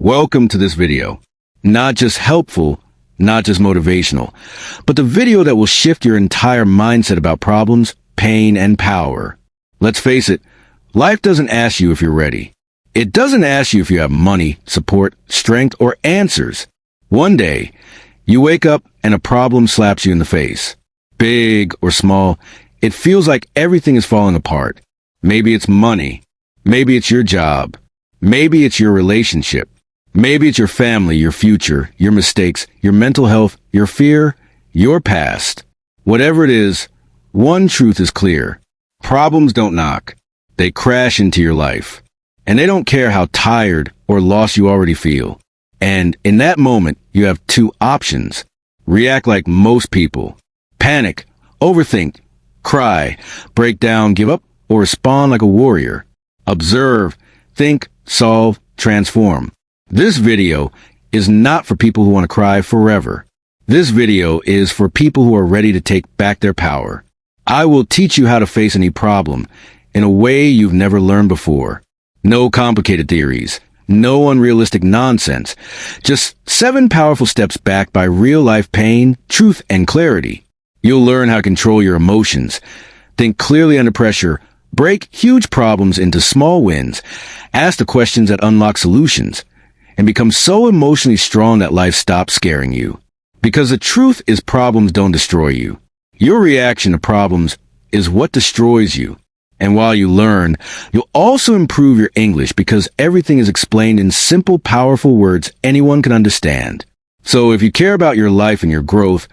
Welcome to this video. Not just helpful, not just motivational, but the video that will shift your entire mindset about problems, pain, and power. Let's face it, life doesn't ask you if you're ready. It doesn't ask you if you have money, support, strength, or answers. One day, you wake up and a problem slaps you in the face. Big or small, it feels like everything is falling apart. Maybe it's money. Maybe it's your job. Maybe it's your relationship. Maybe it's your family, your future, your mistakes, your mental health, your fear, your past. Whatever it is, one truth is clear. Problems don't knock. They crash into your life. And they don't care how tired or lost you already feel. And in that moment, you have two options. React like most people. Panic, overthink, cry, break down, give up, or respond like a warrior. Observe, think, solve, transform. This video is not for people who want to cry forever. This video is for people who are ready to take back their power. I will teach you how to face any problem in a way you've never learned before. No complicated theories, no unrealistic nonsense. Just 7 powerful steps backed by real-life pain, truth, and clarity. You'll learn how to control your emotions, think clearly under pressure, break huge problems into small wins, ask the questions that unlock solutions, and become so emotionally strong that life stops scaring you. Because the truth is problems don't destroy you. Your reaction to problems is what destroys you. And while you learn, you'll also improve your English because everything is explained in simple, powerful words anyone can understand. So if you care about your life and your growth,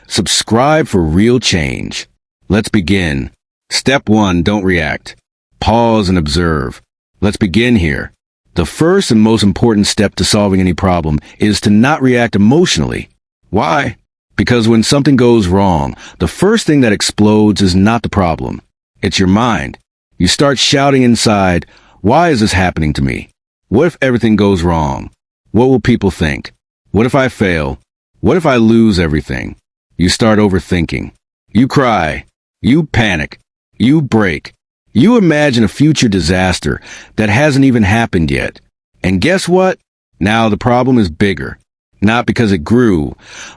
subscribe for real change. Let's begin. Step 1, don't react. Pause and observe. Let's begin here. The first and most important step to solving any problem is to not react emotionally. Why? Because when something goes wrong, the first thing that explodes is not the problem. It's your mind. You start shouting inside, why is this happening to me? What if everything goes wrong? What will people think? What if I fail? What if I lose everything? You start overthinking. You cry. You panic. You break. You imagine a future disaster that hasn't even happened yet. And guess what? Now the problem is bigger. Not because it grew,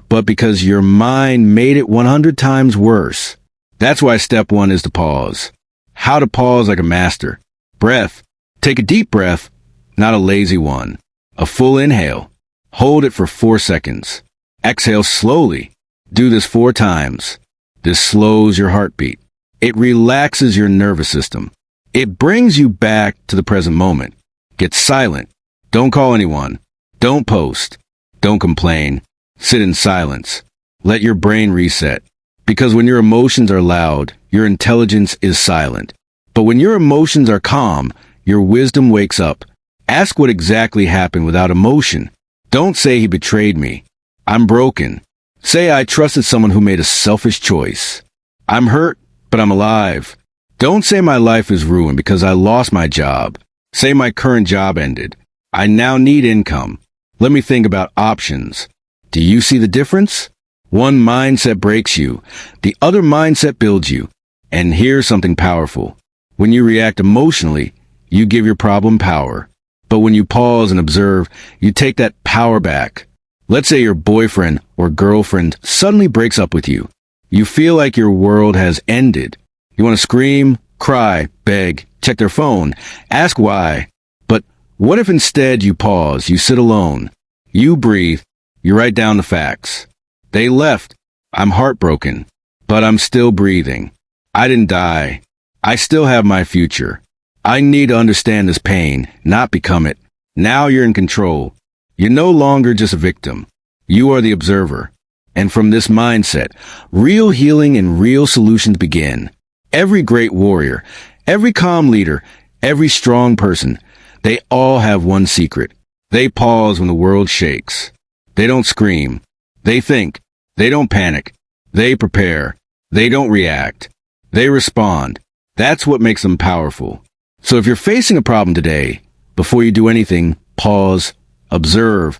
but because your mind made it 100 times worse. That's why step 1 is to pause. How to pause like a master. Breath. Take a deep breath, not a lazy one. A full inhale. Hold it for 4 seconds. Exhale slowly. Do this 4 times. This slows your heartbeat. It relaxes your nervous system. It brings you back to the present moment. Get silent. Don't call anyone. Don't post. Don't complain. Sit in silence. Let your brain reset. Because when your emotions are loud, your intelligence is silent. But when your emotions are calm, your wisdom wakes up. Ask what exactly happened without emotion. Don't say he betrayed me. I'm broken. Say I trusted someone who made a selfish choice. I'm hurt, but I'm alive. Don't say my life is ruined because I lost my job. Say my current job ended. I now need income. Let me think about options. Do you see the difference? One mindset breaks you. The other mindset builds you. And here's something powerful. When you react emotionally, you give your problem power. But when you pause and observe, you take that power back. Let's say your boyfriend or girlfriend suddenly breaks up with you. You feel like your world has ended. You want to scream, cry, beg, check their phone, ask why. But what if instead you pause, you sit alone, you breathe, you write down the facts. They left. I'm heartbroken, but I'm still breathing. I didn't die. I still have my future. I need to understand this pain, not become it. Now you're in control. You're no longer just a victim. You are the observer. And from this mindset, real healing and real solutions begin. Every great warrior, every calm leader, every strong person, they all have one secret. They pause when the world shakes. They don't scream. They think. They don't panic. They prepare. They don't react. They respond. That's what makes them powerful. So if you're facing a problem today, before you do anything, pause. Observe.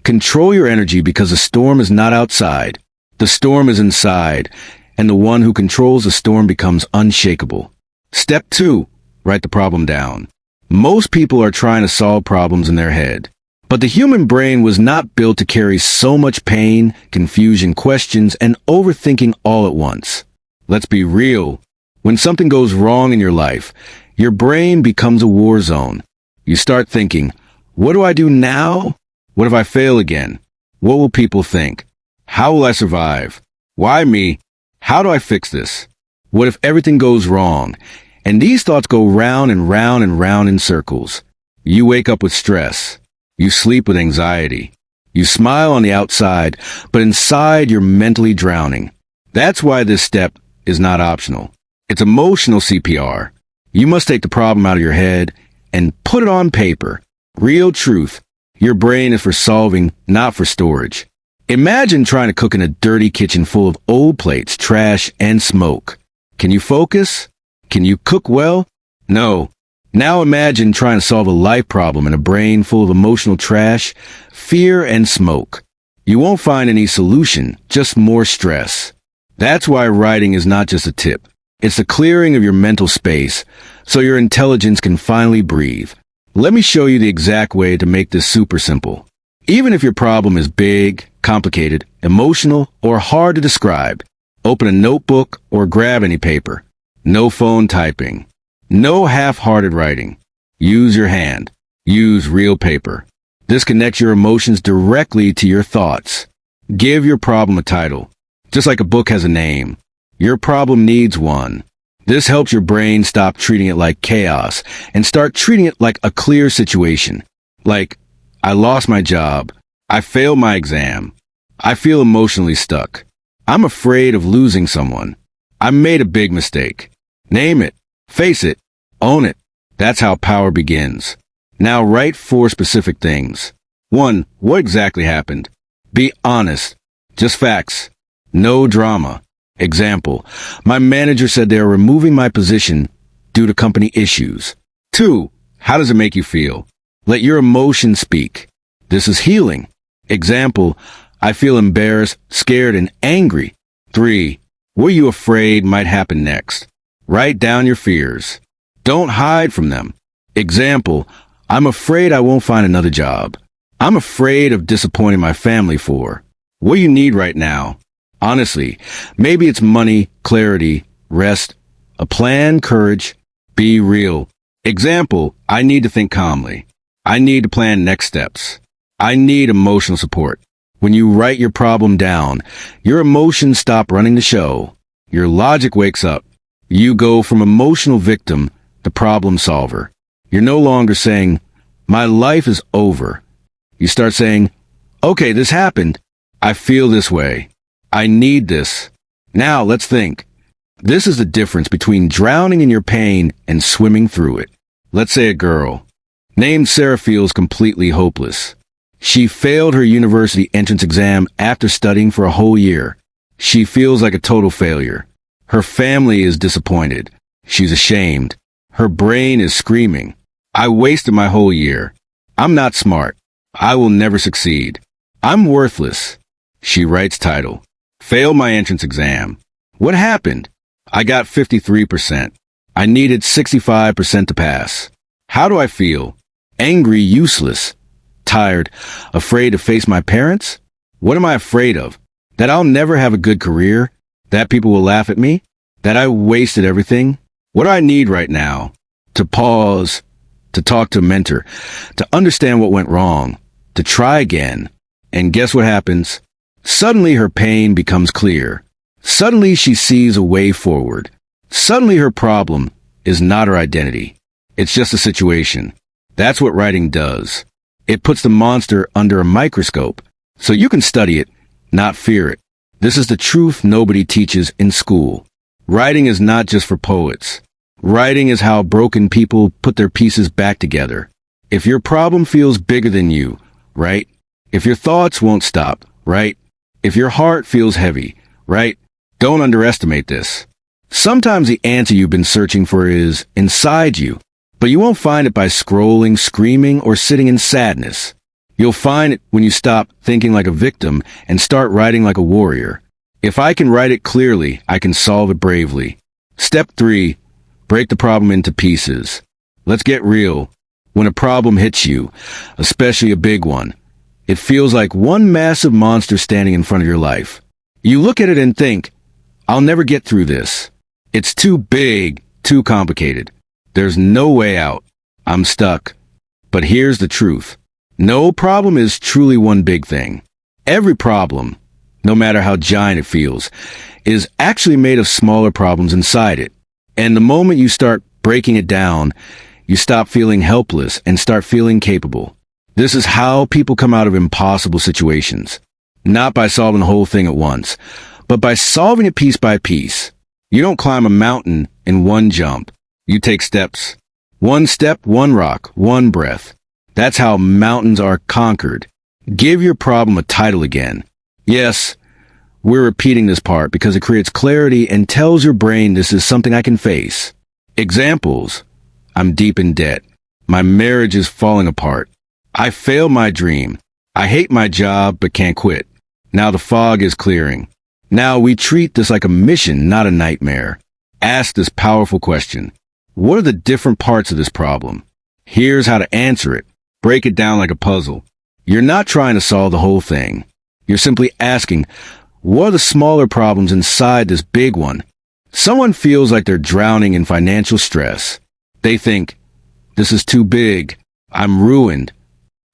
Control your energy because the storm is not outside. The storm is inside, and the one who controls the storm becomes unshakable. Step 2. Write the problem down. Most people are trying to solve problems in their head, But the human brain was not built to carry so much pain, confusion, questions, and overthinking all at once. Let's be real. When something goes wrong in your life, your brain becomes a war zone. You start thinking, what do I do now? What if I fail again? What will people think? How will I survive? Why me? How do I fix this? What if everything goes wrong? And these thoughts go round and round and round in circles. You wake up with stress. You sleep with anxiety. You smile on the outside, but inside you're mentally drowning. That's why this step is not optional. It's emotional CPR. You must take the problem out of your head and put it on paper. Real truth. Your brain is for solving, not for storage. Imagine trying to cook in a dirty kitchen full of old plates, trash, and smoke. Can you focus? Can you cook well? No. Now imagine trying to solve a life problem in a brain full of emotional trash, fear, and smoke. You won't find any solution, just more stress. That's why writing is not just a tip. It's the clearing of your mental space so your intelligence can finally breathe. Let me show you the exact way to make this super simple. Even if your problem is big, complicated, emotional, or hard to describe, open a notebook or grab any paper. No phone typing. No half-hearted writing. Use your hand. Use real paper. This connects your emotions directly to your thoughts. Give your problem a title. Just like a book has a name, your problem needs one. This helps your brain stop treating it like chaos and start treating it like a clear situation. Like, I lost my job. I failed my exam. I feel emotionally stuck. I'm afraid of losing someone. I made a big mistake. Name it. Face it. Own it. That's how power begins. Now write 4 specific things. 1. What exactly happened? Be honest. Just facts. No drama. Example. My manager said they are removing my position due to company issues. 2. How does it make you feel? Let your emotions speak. This is healing. Example. I feel embarrassed, scared, and angry. 3. What are you afraid might happen next? Write down your fears. Don't hide from them. Example. I'm afraid I won't find another job. I'm afraid of disappointing my family for. What do you need right now? Honestly, maybe it's money, clarity, rest, a plan, courage. Be real. Example. I need to think calmly. I need to plan next steps. I need emotional support. When you write your problem down, your emotions stop running the show. Your logic wakes up. You go from emotional victim to problem solver. You're no longer saying, my life is over. You start saying, okay, this happened. I feel this way. I need this. Now let's think. This is the difference between drowning in your pain and swimming through it. Let's say a girl named Sarah feels completely hopeless. She failed her university entrance exam after studying for a whole year. She feels like a total failure. Her family is disappointed. She's ashamed. Her brain is screaming, I wasted my whole year. I'm not smart. I will never succeed. I'm worthless. She writes title. Failed my entrance exam. What happened? I got 53%. I needed 65% to pass. How do I feel? Angry, useless. Tired, afraid to face my parents? What am I afraid of? That I'll never have a good career? That people will laugh at me? That I wasted everything? What do I need right now? To pause, to talk to a mentor, to understand what went wrong, to try again. And guess what happens? Suddenly her pain becomes clear. Suddenly she sees a way forward. Suddenly her problem is not her identity. It's just a situation. That's what writing does. It puts the monster under a microscope, so you can study it, not fear it. This is the truth nobody teaches in school. Writing is not just for poets. Writing is how broken people put their pieces back together. If your problem feels bigger than you, right? If your thoughts won't stop, right? If your heart feels heavy, right? Don't underestimate this. Sometimes the answer you've been searching for is inside you, but you won't find it by scrolling, screaming, or sitting in sadness. You'll find it when you stop thinking like a victim and start writing like a warrior. If I can write it clearly, I can solve it bravely. Step 3. Break the problem into pieces. Let's get real. When a problem hits you, especially a big one, it feels like one massive monster standing in front of your life. You look at it and think, I'll never get through this. It's too big, too complicated. There's no way out. I'm stuck. But here's the truth. No problem is truly one big thing. Every problem, no matter how giant it feels, is actually made of smaller problems inside it. And the moment you start breaking it down, you stop feeling helpless and start feeling capable. This is how people come out of impossible situations. Not by solving the whole thing at once, but by solving it piece by piece. You don't climb a mountain in one jump. You take steps. One step, one rock, one breath. That's how mountains are conquered. Give your problem a title again. Yes, we're repeating this part because it creates clarity and tells your brain this is something I can face. Examples. I'm deep in debt. My marriage is falling apart. I failed my dream. I hate my job but can't quit. Now the fog is clearing. Now we treat this like a mission, not a nightmare. Ask this powerful question. What are the different parts of this problem? Here's how to answer it. Break it down like a puzzle. You're not trying to solve the whole thing. You're simply asking, what are the smaller problems inside this big one? Someone feels like they're drowning in financial stress. They think, this is too big. I'm ruined.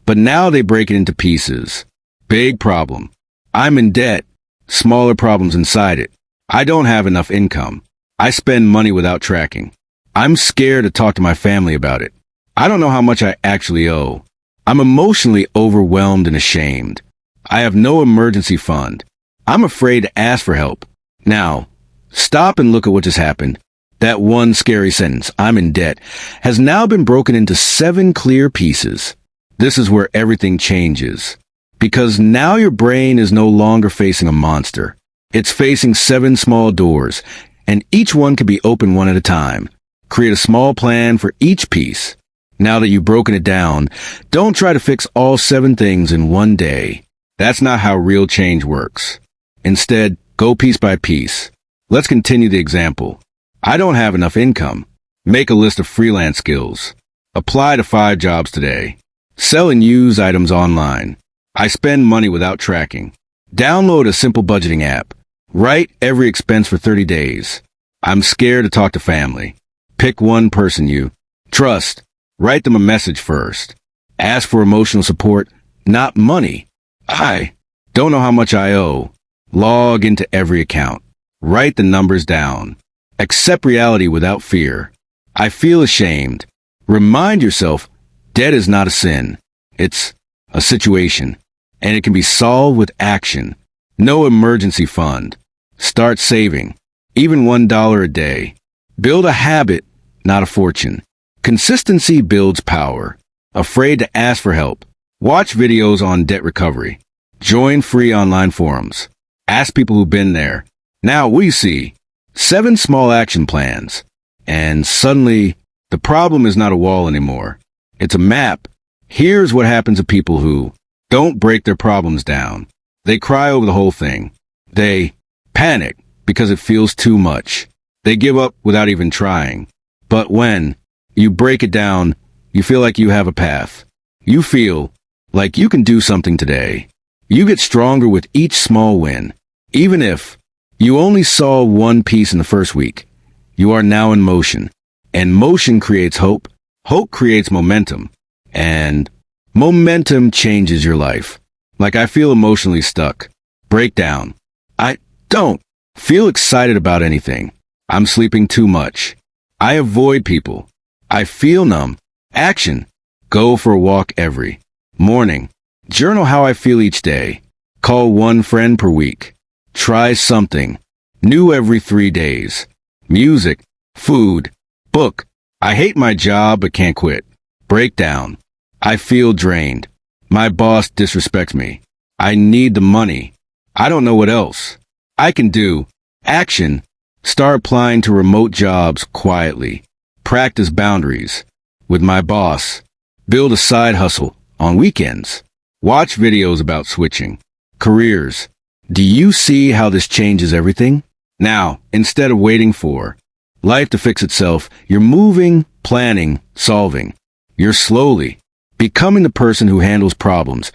But now they break it into pieces. Big problem. I'm in debt. Smaller problems inside it. I don't have enough income. I spend money without tracking. I'm scared to talk to my family about it. I don't know how much I actually owe. I'm emotionally overwhelmed and ashamed. I have no emergency fund. I'm afraid to ask for help. Now, stop and look at what just happened. That one scary sentence, I'm in debt, has now been broken into 7 clear pieces. This is where everything changes. Because now your brain is no longer facing a monster. It's facing 7 small doors, and each one can be opened one at a time. Create a small plan for each piece. Now that you've broken it down, don't try to fix all 7 things in one day. That's not how real change works. Instead, go piece by piece. Let's continue the example. I don't have enough income. Make a list of freelance skills. Apply to 5 jobs today. Sell and use items online. I spend money without tracking. Download a simple budgeting app. Write every expense for 30 days. I'm scared to talk to family. Pick one person you trust. Write them a message first. Ask for emotional support, not money. I don't know how much I owe. Log into every account. Write the numbers down. Accept reality without fear. I feel ashamed. Remind yourself, debt is not a sin. It's a situation, and it can be solved with action. No emergency fund. Start saving, even $1 a day. Build a habit, not a fortune. Consistency builds power. Afraid to ask for help. Watch videos on debt recovery. Join free online forums. Ask people who've been there. Now we see 7 small action plans. And suddenly, the problem is not a wall anymore. It's a map. Here's what happens to people who don't break their problems down. They cry over the whole thing. They panic because it feels too much. They give up without even trying. But when you break it down, you feel like you have a path. You feel like you can do something today. You get stronger with each small win. Even if you only saw one piece in the first week, you are now in motion. And motion creates hope. Hope creates momentum. And momentum changes your life. Like I feel emotionally stuck. Breakdown. I don't feel excited about anything. I'm sleeping too much. I avoid people. I feel numb. Action. Go for a walk every morning. Journal how I feel each day. Call one friend per week. Try something new every 3 days. Music, food, book. I hate my job but can't quit. Breakdown. I feel drained. My boss disrespects me. I need the money. I don't know what else I can do. Action. Start applying to remote jobs quietly. Practice boundaries with my boss. Build a side hustle on weekends. Watch videos about switching careers. Do you see how this changes everything? Now, instead of waiting for life to fix itself, you're moving, planning, solving. You're slowly becoming the person who handles problems,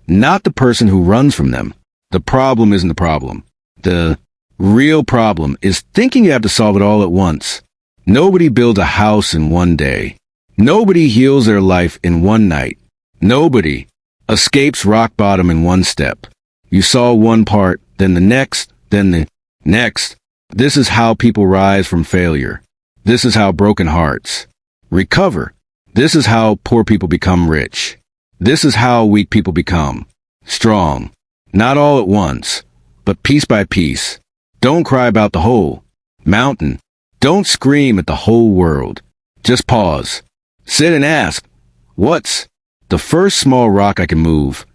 not the person who runs from them. The problem isn't the problem. The real problem is thinking you have to solve it all at once. Nobody builds a house in one day. Nobody heals their life in one night. Nobody escapes rock bottom in one step. You saw one part, then the next, then the next. This is how people rise from failure. This is how broken hearts recover. This is how poor people become rich. This is how weak people become strong. Not all at once, but piece by piece. Don't cry about the whole mountain. Don't scream at the whole world. Just pause. Sit and ask, what's the first small rock I can move?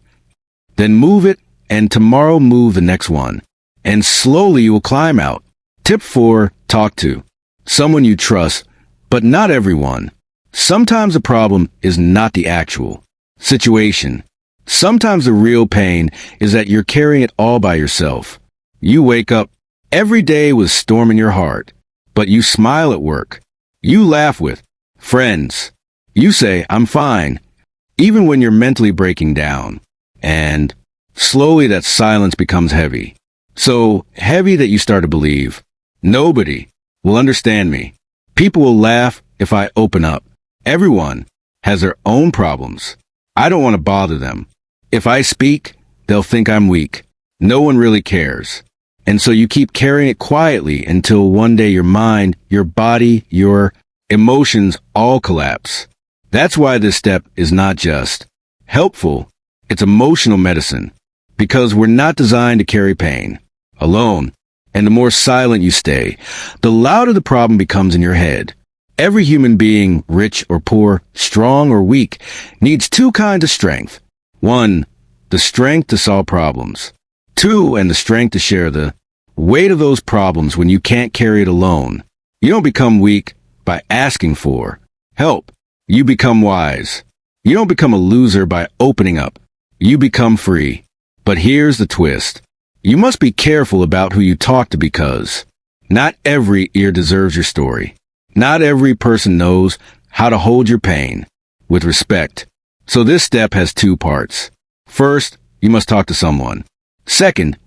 Then move it, and tomorrow move the next one. And slowly you will climb out. Tip 4, talk to someone you trust, but not everyone. Sometimes the problem is not the actual situation. Sometimes the real pain is that you're carrying it all by yourself. You wake up every day with storm in your heart, but you smile at work. You laugh with friends. You say, I'm fine, even when you're mentally breaking down. And slowly that silence becomes heavy. So heavy that you start to believe, nobody will understand me. People will laugh if I open up. Everyone has their own problems. I don't want to bother them. If I speak, they'll think I'm weak. No one really cares. And so you keep carrying it quietly until one day your mind, your body, your emotions all collapse. That's why this step is not just helpful, it's emotional medicine. Because we're not designed to carry pain alone. And the more silent you stay, the louder the problem becomes in your head. Every human being, rich or poor, strong or weak, needs two kinds of strength. 1, the strength to solve problems. 2, and the strength to share the weight of those problems when you can't carry it alone. You don't become weak by asking for help. You become wise. You don't become a loser by opening up. You become free. But here's the twist. You must be careful about who you talk to because not every ear deserves your story. Not every person knows how to hold your pain with respect. So this step has 2 parts. First, you must talk to someone. Second,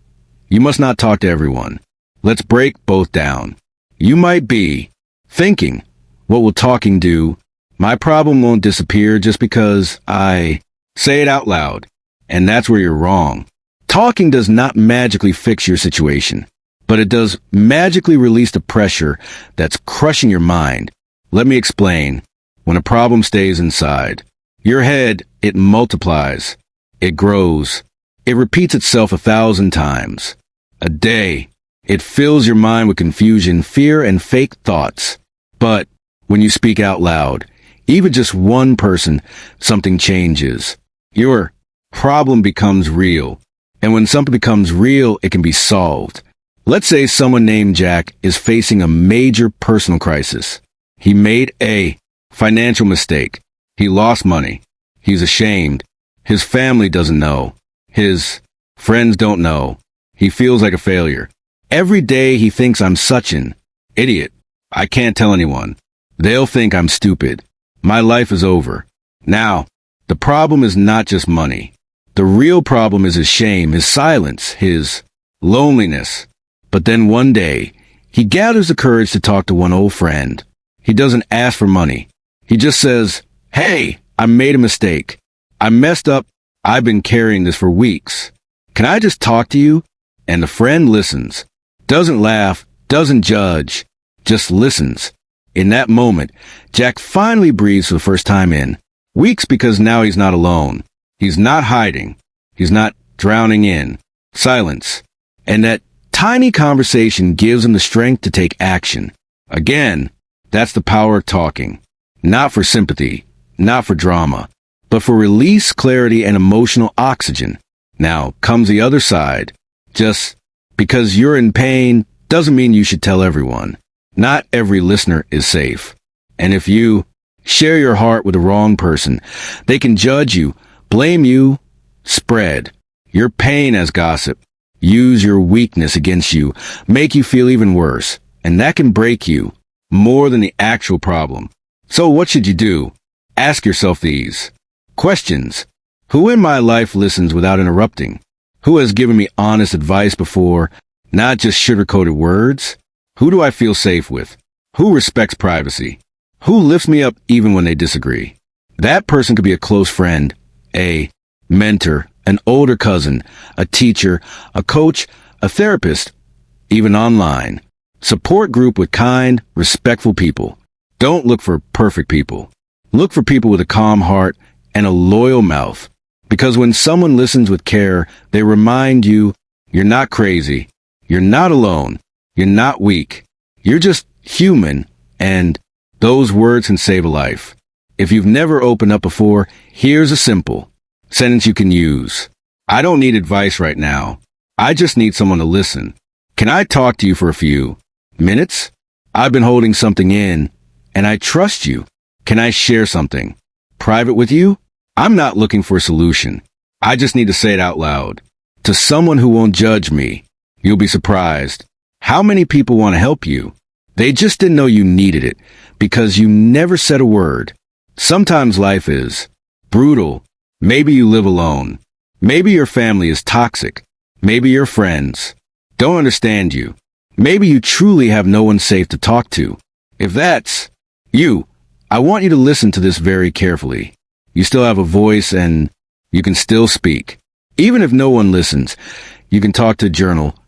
you must not talk to everyone. Let's break both down. You might be thinking, what will talking do? My problem won't disappear just because I say it out loud. And that's where you're wrong. Talking does not magically fix your situation, but it does magically release the pressure that's crushing your mind. Let me explain. When a problem stays inside your head, it multiplies. It grows. It repeats itself 1,000 times a day. It fills your mind with confusion, fear, and fake thoughts. But when you speak out loud, even just one person, something changes. Your problem becomes real. And when something becomes real, it can be solved. Let's say someone named Jack is facing a major personal crisis. He made a financial mistake. He lost money. He's ashamed. His family doesn't know. His friends don't know. He feels like a failure. Every day he thinks I'm such an idiot. I can't tell anyone. They'll think I'm stupid. My life is over. Now, the problem is not just money. The real problem is his shame, his silence, his loneliness. But then one day, he gathers the courage to talk to one old friend. He doesn't ask for money. He just says, "Hey, I made a mistake. I messed up. I've been carrying this for weeks. Can I just talk to you?" And the friend listens. Doesn't laugh, doesn't judge, just listens. In that moment, Jack finally breathes for the first time in weeks because now he's not alone. He's not hiding. He's not drowning in silence. And that tiny conversation gives him the strength to take action. Again, that's the power of talking. Not for sympathy, not for drama, but for release, clarity, and emotional oxygen. Now comes the other side. Just because you're in pain doesn't mean you should tell everyone. Not every listener is safe. And if you share your heart with the wrong person, they can judge you, blame you, spread your pain as gossip, use your weakness against you, make you feel even worse, and that can break you more than the actual problem. So what should you do? Ask yourself these questions. Who in my life listens without interrupting? Who has given me honest advice before, not just sugar-coated words? Who do I feel safe with? Who respects privacy? Who lifts me up even when they disagree? That person could be a close friend, a mentor, an older cousin, a teacher, a coach, a therapist, even online. Support group with kind, respectful people. Don't look for perfect people. Look for people with a calm heart and a loyal mouth. Because when someone listens with care, they remind you, you're not crazy. You're not alone. You're not weak. You're just human, and those words can save a life. If you've never opened up before, here's a simple sentence you can use. I don't need advice right now. I just need someone to listen. Can I talk to you for a few minutes? I've been holding something in, and I trust you. Can I share something private with you? I'm not looking for a solution. I just need to say it out loud. To someone who won't judge me, you'll be surprised how many people want to help you. They just didn't know you needed it because you never said a word. Sometimes life is brutal. Maybe you live alone. Maybe your family is toxic. Maybe your friends don't understand you. Maybe you truly have no one safe to talk to. If that's you, I want you to listen to this very carefully. You still have a voice and you can still speak. Even if no one listens, you can talk to a journal,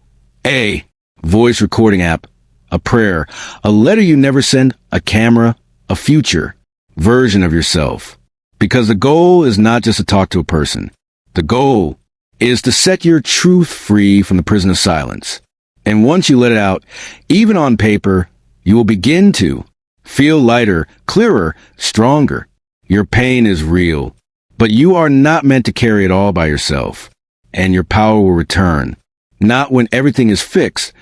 a voice recording app, a prayer, a letter you never send, a camera, a future version of yourself. Because the goal is not just to talk to a person. The goal is to set your truth free from the prison of silence. And once you let it out, even on paper, you will begin to feel lighter, clearer, stronger. Your pain is real, but you are not meant to carry it all by yourself. And your power will return, not when everything is fixed,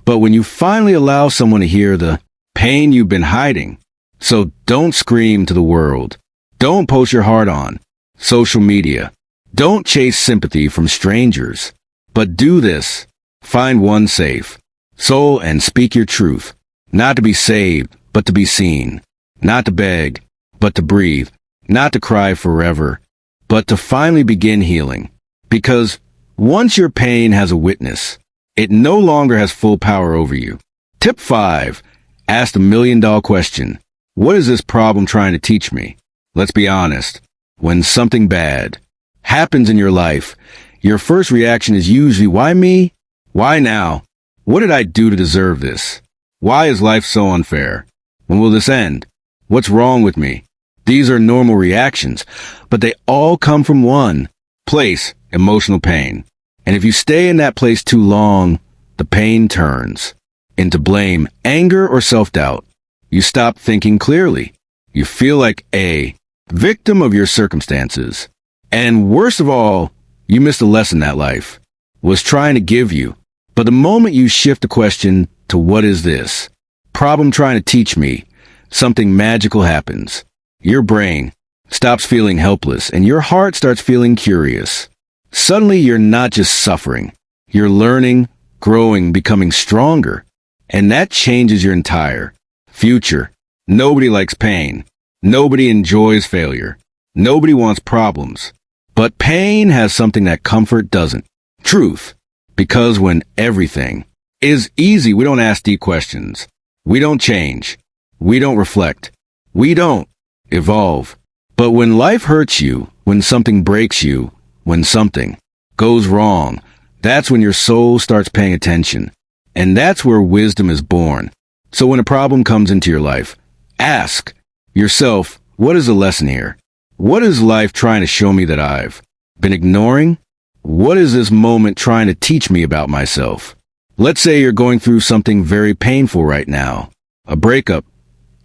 but when you finally allow someone to hear the pain you've been hiding. So don't scream to the world. Don't post your heart on social media. Don't chase sympathy from strangers. But do this. Find one safe soul and speak your truth. Not to be saved, but to be seen. Not to beg, but to breathe. Not to cry forever, but to finally begin healing. Because once your pain has a witness, it no longer has full power over you. Tip 5. Ask the $1,000,000 question. What is this problem trying to teach me? Let's be honest. When something bad happens in your life, your first reaction is usually, why me? Why now? What did I do to deserve this? Why is life so unfair? When will this end? What's wrong with me? These are normal reactions, but they all come from one place, emotional pain. And if you stay in that place too long, the pain turns into blame, anger, or self-doubt. You stop thinking clearly. You feel like a victim of your circumstances. And worst of all, you missed a lesson that life was trying to give you. But the moment you shift the question to what is this problem trying to teach me, something magical happens. Your brain stops feeling helpless and your heart starts feeling curious. Suddenly you're not just suffering. You're learning, growing, becoming stronger. And that changes your entire future. Nobody likes pain. Nobody enjoys failure. Nobody wants problems. But pain has something that comfort doesn't. Truth. Because when everything is easy, we don't ask deep questions. We don't change. We don't reflect. We don't evolve. But when life hurts you, when something breaks you, when something goes wrong, that's when your soul starts paying attention. And that's where wisdom is born. So when a problem comes into your life, ask yourself, what is the lesson here? What is life trying to show me that I've been ignoring? What is this moment trying to teach me about myself? Let's say you're going through something very painful right now. A breakup,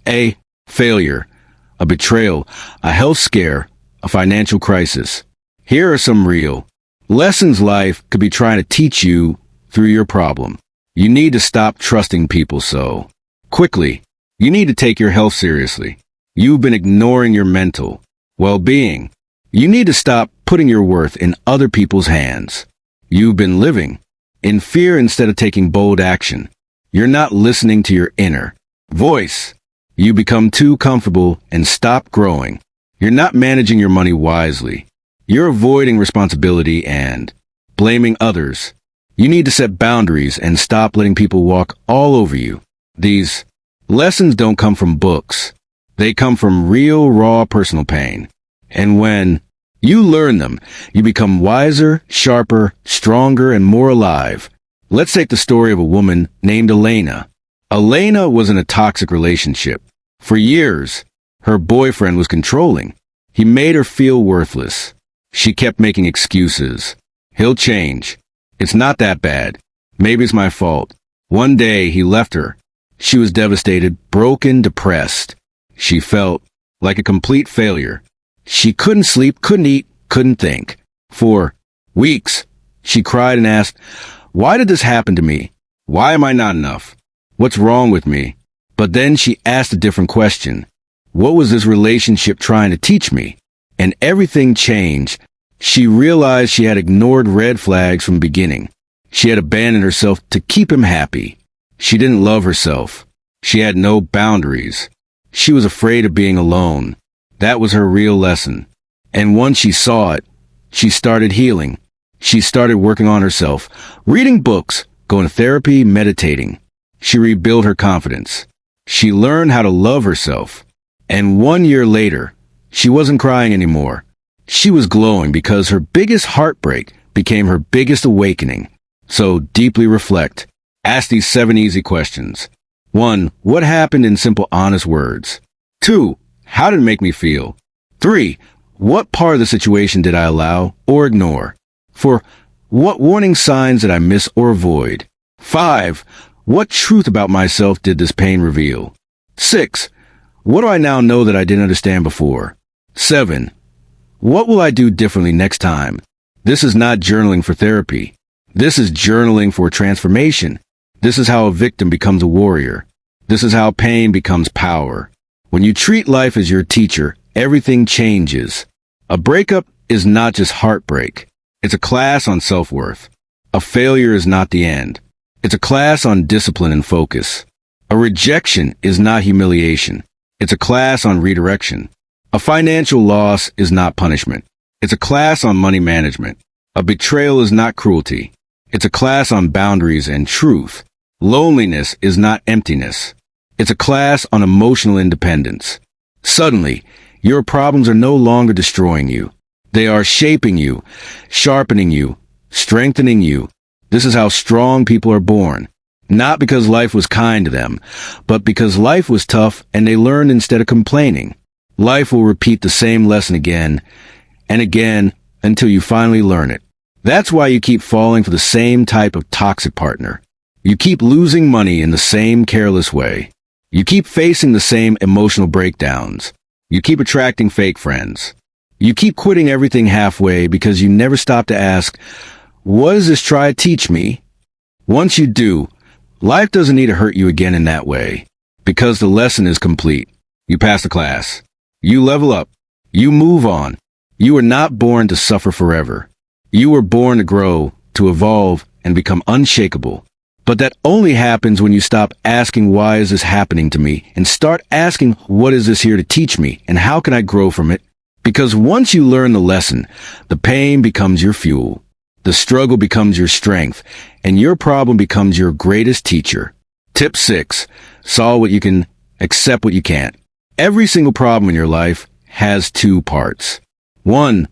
a failure, a betrayal, a health scare, a financial crisis. Here are some real lessons life could be trying to teach you through your problem. You need to stop trusting people so quickly. You need to take your health seriously. You've been ignoring your mental well-being. You need to stop putting your worth in other people's hands. You've been living in fear instead of taking bold action. You're not listening to your inner voice. You become too comfortable and stop growing. You're not managing your money wisely. You're avoiding responsibility and blaming others. You need to set boundaries and stop letting people walk all over you. These lessons don't come from books. They come from real, raw personal pain. And when you learn them, you become wiser, sharper, stronger, and more alive. Let's take the story of a woman named Elena. Elena was in a toxic relationship. For years, her boyfriend was controlling. He made her feel worthless. She kept making excuses. He'll change. It's not that bad. Maybe it's my fault. One day, he left her. She was devastated, broken, depressed. She felt like a complete failure. She couldn't sleep, couldn't eat, couldn't think. For weeks, she cried and asked, "Why did this happen to me? Why am I not enough? What's wrong with me?" But then she asked a different question. What was this relationship trying to teach me? And everything changed. She realized she had ignored red flags from the beginning. She had abandoned herself to keep him happy. She didn't love herself. She had no boundaries. She was afraid of being alone. That was her real lesson. And once she saw it, she started healing. She started working on herself, reading books, going to therapy, meditating. She rebuilt her confidence. She learned how to love herself. And 1 year later, she wasn't crying anymore. She was glowing because her biggest heartbreak became her biggest awakening. So deeply reflect. Ask these 7 easy questions. 1. What happened in simple, honest words? 2. How did it make me feel? 3. What part of the situation did I allow or ignore? 4. What warning signs did I miss or avoid? 5. What truth about myself did this pain reveal? 6. What do I now know that I didn't understand before? 7. What will I do differently next time? This is not journaling for therapy. This is journaling for transformation. This is how a victim becomes a warrior. This is how pain becomes power. When you treat life as your teacher, everything changes. A breakup is not just heartbreak. It's a class on self-worth. A failure is not the end. It's a class on discipline and focus. A rejection is not humiliation. It's a class on redirection. A financial loss is not punishment. It's a class on money management. A betrayal is not cruelty. It's a class on boundaries and truth. Loneliness is not emptiness. It's a class on emotional independence. Suddenly, your problems are no longer destroying you. They are shaping you, sharpening you, strengthening you. This is how strong people are born. Not because life was kind to them, but because life was tough and they learned instead of complaining. Life will repeat the same lesson again and again until you finally learn it. That's why you keep falling for the same type of toxic partner. You keep losing money in the same careless way. You keep facing the same emotional breakdowns. You keep attracting fake friends. You keep quitting everything halfway because you never stop to ask, what does this try to teach me? Once you do, life doesn't need to hurt you again in that way, because the lesson is complete. You pass the class. You level up. You move on. You were not born to suffer forever. You were born to grow, to evolve, and become unshakable. But that only happens when you stop asking, why is this happening to me? And start asking, what is this here to teach me? And how can I grow from it? Because once you learn the lesson, the pain becomes your fuel. The struggle becomes your strength, and your problem becomes your greatest teacher. Tip 6. Solve what you can, accept what you can't. Every single problem in your life has 2 parts. 1,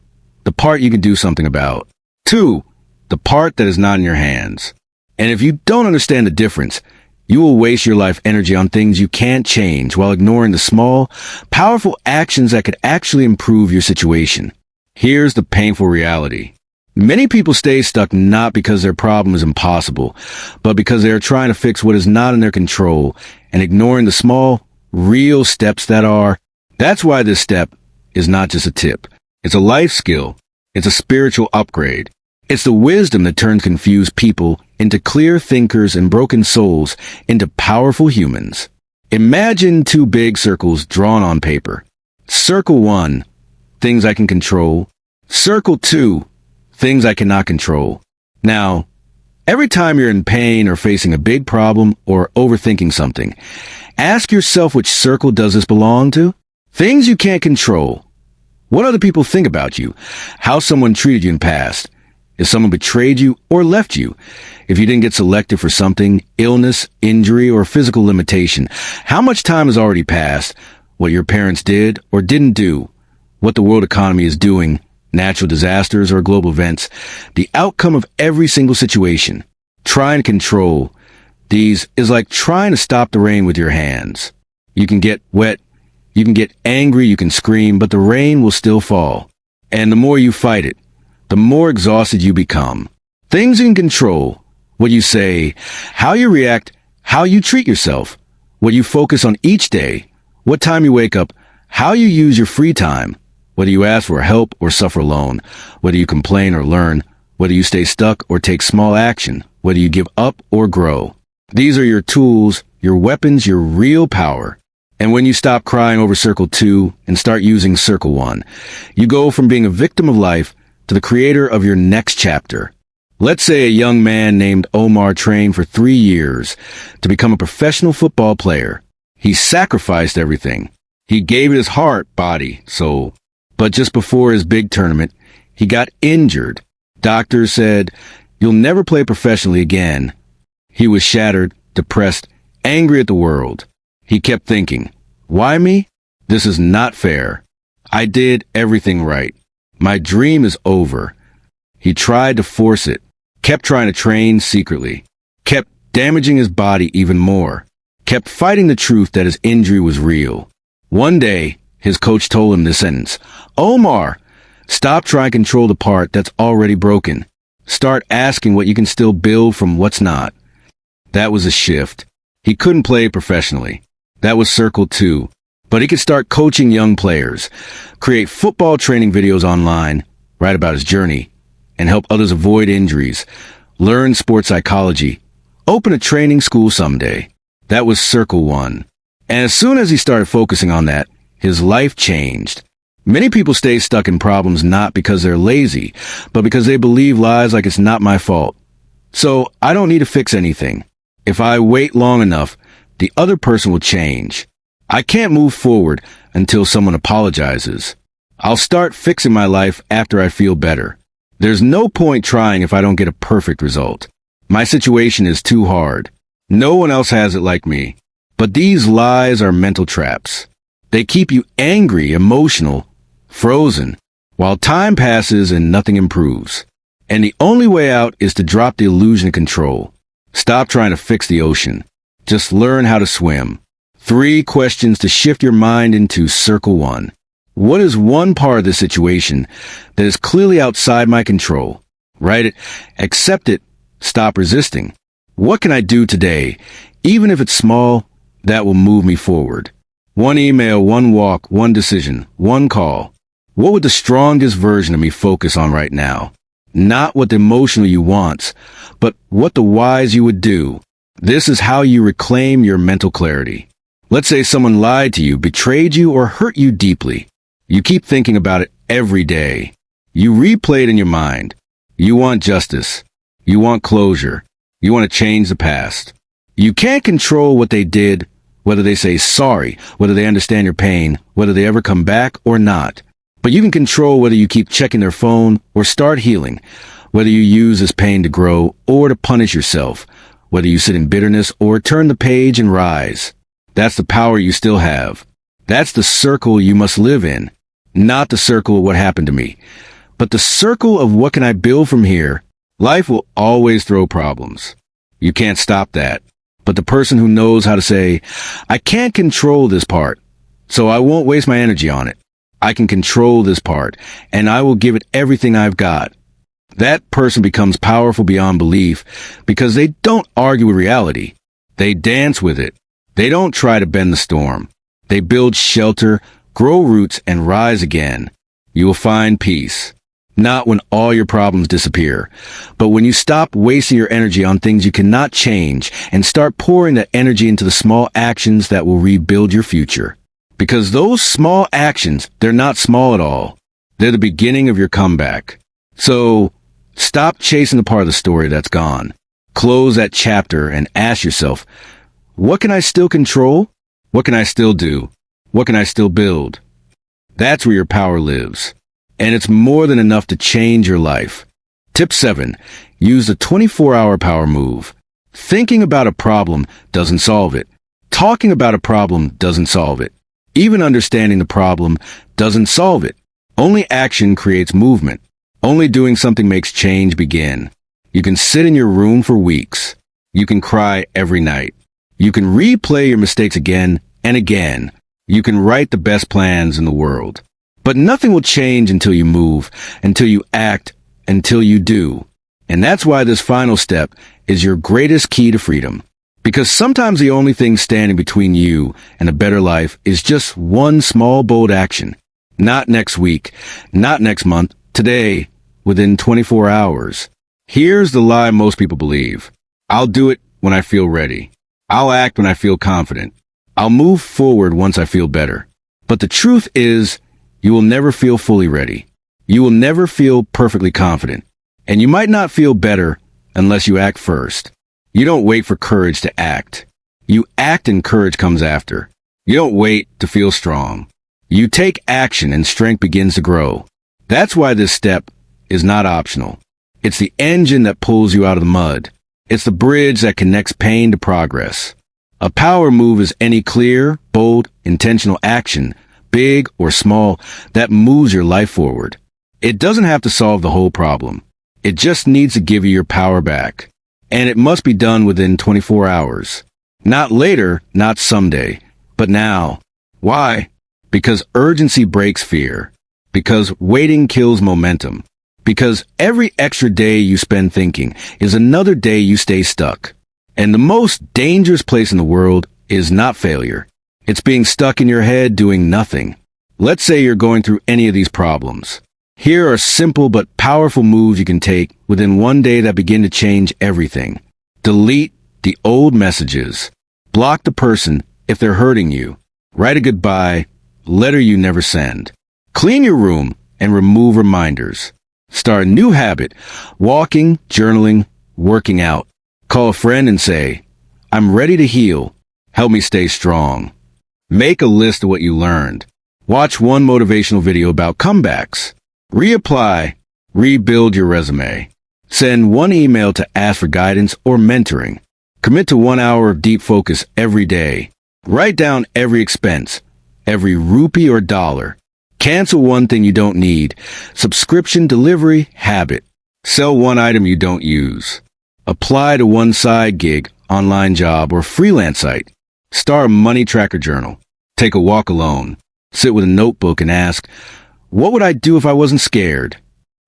the part you can do something about. 2, the part that is not in your hands. And if you don't understand the difference, you will waste your life energy on things you can't change while ignoring the small, powerful actions that could actually improve your situation. Here's the painful reality. Many people stay stuck not because their problem is impossible, but because they are trying to fix what is not in their control and ignoring the small, real steps that are. That's why this step is not just a tip. It's a life skill. It's a spiritual upgrade. It's the wisdom that turns confused people into clear thinkers and broken souls into powerful humans. Imagine 2 big circles drawn on paper. Circle 1, things I can control. Circle 2, things I cannot control. Now, every time you're in pain or facing a big problem or overthinking something, ask yourself which circle does this belong to? Things you can't control. What other people think about you, how someone treated you in the past, if someone betrayed you or left you, if you didn't get selected for something, illness, injury, or physical limitation, how much time has already passed, what your parents did or didn't do, what the world economy is doing, natural disasters or global events, the outcome of every single situation. Trying to control these is like trying to stop the rain with your hands. You can get wet, you can get angry, you can scream, but the rain will still fall. And the more you fight it, the more exhausted you become. Things you can control: what you say, how you react, how you treat yourself, what you focus on each day, what time you wake up, how you use your free time, whether you ask for help or suffer alone, whether you complain or learn, whether you stay stuck or take small action, whether you give up or grow. These are your tools, your weapons, your real power. And when you stop crying over circle 2 and start using circle 1, you go from being a victim of life to the creator of your next chapter. Let's say a young man named Omar trained for 3 years to become a professional football player. He sacrificed everything. He gave it his heart, body, soul. But just before his big tournament, he got injured. Doctors said, "You'll never play professionally again." He was shattered, depressed, angry at the world. He kept thinking, why me? This is not fair. I did everything right. My dream is over. He tried to force it, kept trying to train secretly, kept damaging his body even more, kept fighting the truth that his injury was real. One day, his coach told him this sentence: "Omar, stop trying to control the part that's already broken. Start asking what you can still build from what's not." That was a shift. He couldn't play professionally. That was circle 2. But he could start coaching young players, create football training videos online, write about his journey, and help others avoid injuries, learn sports psychology, open a training school someday. That was circle 1. And as soon as he started focusing on that, his life changed. Many people stay stuck in problems not because they're lazy, but because they believe lies like it's not my fault. So I don't need to fix anything. If I wait long enough, the other person will change. I can't move forward until someone apologizes. I'll start fixing my life after I feel better. There's no point trying if I don't get a perfect result. My situation is too hard. No one else has it like me. But these lies are mental traps. They keep you angry, emotional, frozen, while time passes and nothing improves. And the only way out is to drop the illusion of control. Stop trying to fix the ocean. Just learn how to swim. 3 questions to shift your mind into circle 1. What is one part of the situation that is clearly outside my control? Write it, accept it, stop resisting. What can I do today, even if it's small, that will move me forward? 1 email, 1 walk, 1 decision, 1 call. What would the strongest version of me focus on right now? Not what the emotional you wants, but what the wise you would do. This is how you reclaim your mental clarity. Let's say someone lied to you, betrayed you, or hurt you deeply. You keep thinking about it every day. You replay it in your mind. You want justice. You want closure. You want to change the past. You can't control what they did, whether they say sorry, whether they understand your pain, whether they ever come back or not. But you can control whether you keep checking their phone or start healing, whether you use this pain to grow or to punish yourself, whether you sit in bitterness or turn the page and rise. That's the power you still have. That's the circle you must live in. Not the circle of what happened to me, but the circle of what can I build from here. Life will always throw problems. You can't stop that. But the person who knows how to say, I can't control this part, so I won't waste my energy on it. I can control this part, and I will give it everything I've got. That person becomes powerful beyond belief because they don't argue with reality. They dance with it. They don't try to bend the storm. They build shelter, grow roots, and rise again. You will find peace. Not when all your problems disappear, but when you stop wasting your energy on things you cannot change and start pouring that energy into the small actions that will rebuild your future. Because those small actions, they're not small at all. They're the beginning of your comeback. So, stop chasing the part of the story that's gone. Close that chapter and ask yourself, what can I still control? What can I still do? What can I still build? That's where your power lives. And it's more than enough to change your life. Tip 7. Use the 24-hour power move. Thinking about a problem doesn't solve it. Talking about a problem doesn't solve it. Even understanding the problem doesn't solve it. Only action creates movement. Only doing something makes change begin. You can sit in your room for weeks. You can cry every night. You can replay your mistakes again and again. You can write the best plans in the world. But nothing will change until you move, until you act, until you do. And that's why this final step is your greatest key to freedom. Because sometimes the only thing standing between you and a better life is just one small, bold action. Not next week, not next month, today, within 24 hours. Here's the lie most people believe. I'll do it when I feel ready. I'll act when I feel confident. I'll move forward once I feel better. But the truth is, you will never feel fully ready. You will never feel perfectly confident. And you might not feel better unless you act first. You don't wait for courage to act. You act and courage comes after. You don't wait to feel strong. You take action and strength begins to grow. That's why this step is not optional. It's the engine that pulls you out of the mud. It's the bridge that connects pain to progress. A power move is any clear, bold, intentional action, big or small, that moves your life forward. It doesn't have to solve the whole problem. It just needs to give you your power back. And it must be done within 24 hours. Not later, not someday, but now. Why? Because urgency breaks fear. Because waiting kills momentum. Because every extra day you spend thinking is another day you stay stuck. And the most dangerous place in the world is not failure. It's being stuck in your head doing nothing. Let's say you're going through any of these problems. Here are simple but powerful moves you can take within one day that begin to change everything. Delete the old messages. Block the person if they're hurting you. Write a goodbye letter you never send. Clean your room and remove reminders. Start a new habit, walking, journaling, working out. Call a friend and say, I'm ready to heal. Help me stay strong. Make a list of what you learned. Watch one motivational video about comebacks. Reapply. Rebuild your resume. Send one email to ask for guidance or mentoring. Commit to 1 hour of deep focus every day. Write down every expense, every rupee or dollar. Cancel one thing you don't need. Subscription, delivery, habit. Sell one item you don't use. Apply to one side gig, online job, or freelance site. Start a money tracker journal. Take a walk alone. Sit with a notebook and ask, what would I do if I wasn't scared?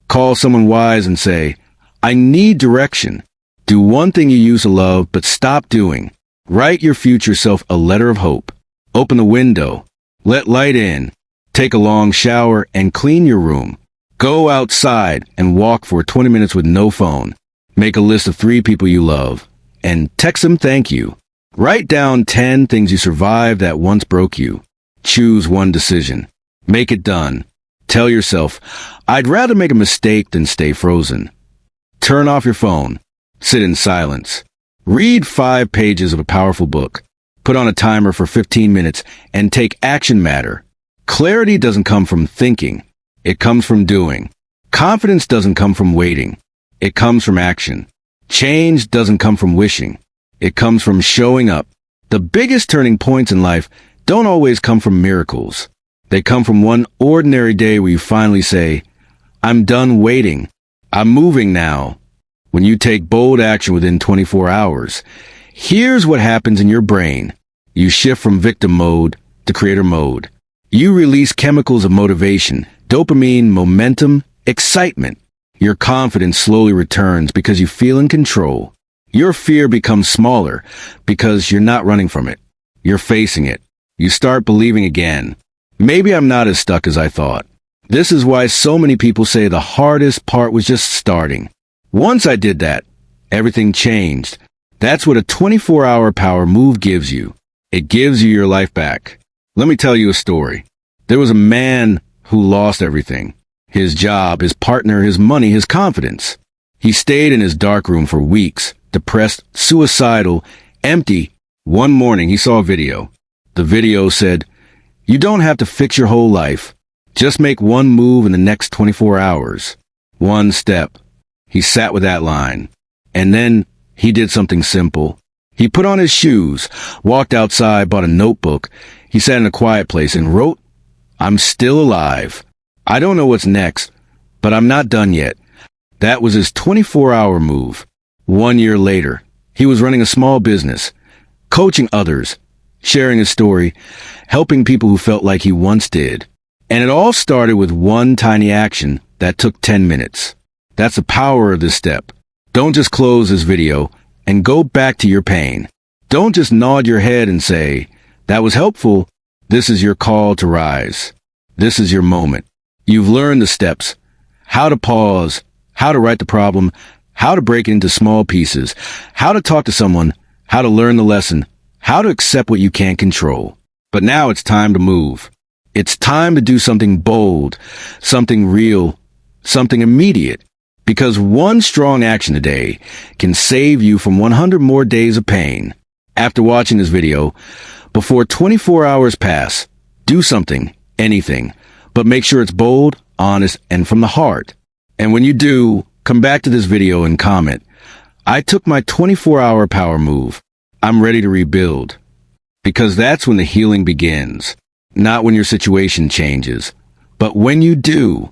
Call someone wise and say, I need direction. Do one thing you used to love but stop doing. Write your future self a letter of hope. Open the window. Let light in. Take a long shower and clean your room. Go outside and walk for 20 minutes with no phone. Make a list of 3 people you love and text them thank you. Write down 10 things you survived that once broke you. Choose one decision. Make it done. Tell yourself, I'd rather make a mistake than stay frozen. Turn off your phone. Sit in silence. Read 5 pages of a powerful book. Put on a timer for 15 minutes and take action matter. Clarity doesn't come from thinking. It comes from doing. Confidence doesn't come from waiting. It comes from action. Change doesn't come from wishing. It comes from showing up. The biggest turning points in life don't always come from miracles. They come from one ordinary day where you finally say, I'm done waiting. I'm moving now. When you take bold action within 24 hours, here's what happens in your brain. You shift from victim mode to creator mode. You release chemicals of motivation, dopamine, momentum, excitement. Your confidence slowly returns because you feel in control. Your fear becomes smaller because you're not running from it. You're facing it. You start believing again. Maybe I'm not as stuck as I thought. This is why so many people say the hardest part was just starting. Once I did that, everything changed. That's what a 24-hour power move gives you. It gives you your life back. Let me tell you a story. There was a man who lost everything. His job, his partner, his money, his confidence. He stayed in his dark room for weeks, depressed, suicidal, empty. One morning he saw a video. The video said, you don't have to fix your whole life. Just make one move in the next 24 hours. One step. He sat with that line. And then he did something simple. He put on his shoes, walked outside, bought a notebook. He sat in a quiet place and wrote, "I'm still alive. I don't know what's next, but I'm not done yet." That was his 24-hour move. 1 year later, he was running a small business, coaching others, sharing his story, helping people who felt like he once did. And it all started with one tiny action that took 10 minutes. That's the power of this step. Don't just close this video and go back to your pain. Don't just nod your head and say, "That was helpful." This is your call to rise. This is your moment. You've learned the steps, how to pause, how to write the problem, how to break it into small pieces, how to talk to someone, how to learn the lesson, how to accept what you can't control. But now it's time to move. It's time to do something bold, something real, something immediate. Because one strong action a day can save you from 100 more days of pain. After watching this video, before 24 hours pass, do something, anything, but make sure it's bold, honest, and from the heart. And when you do, come back to this video and comment, "I took my 24-hour power move. I'm ready to rebuild." Because that's when the healing begins. Not when your situation changes, but when you do.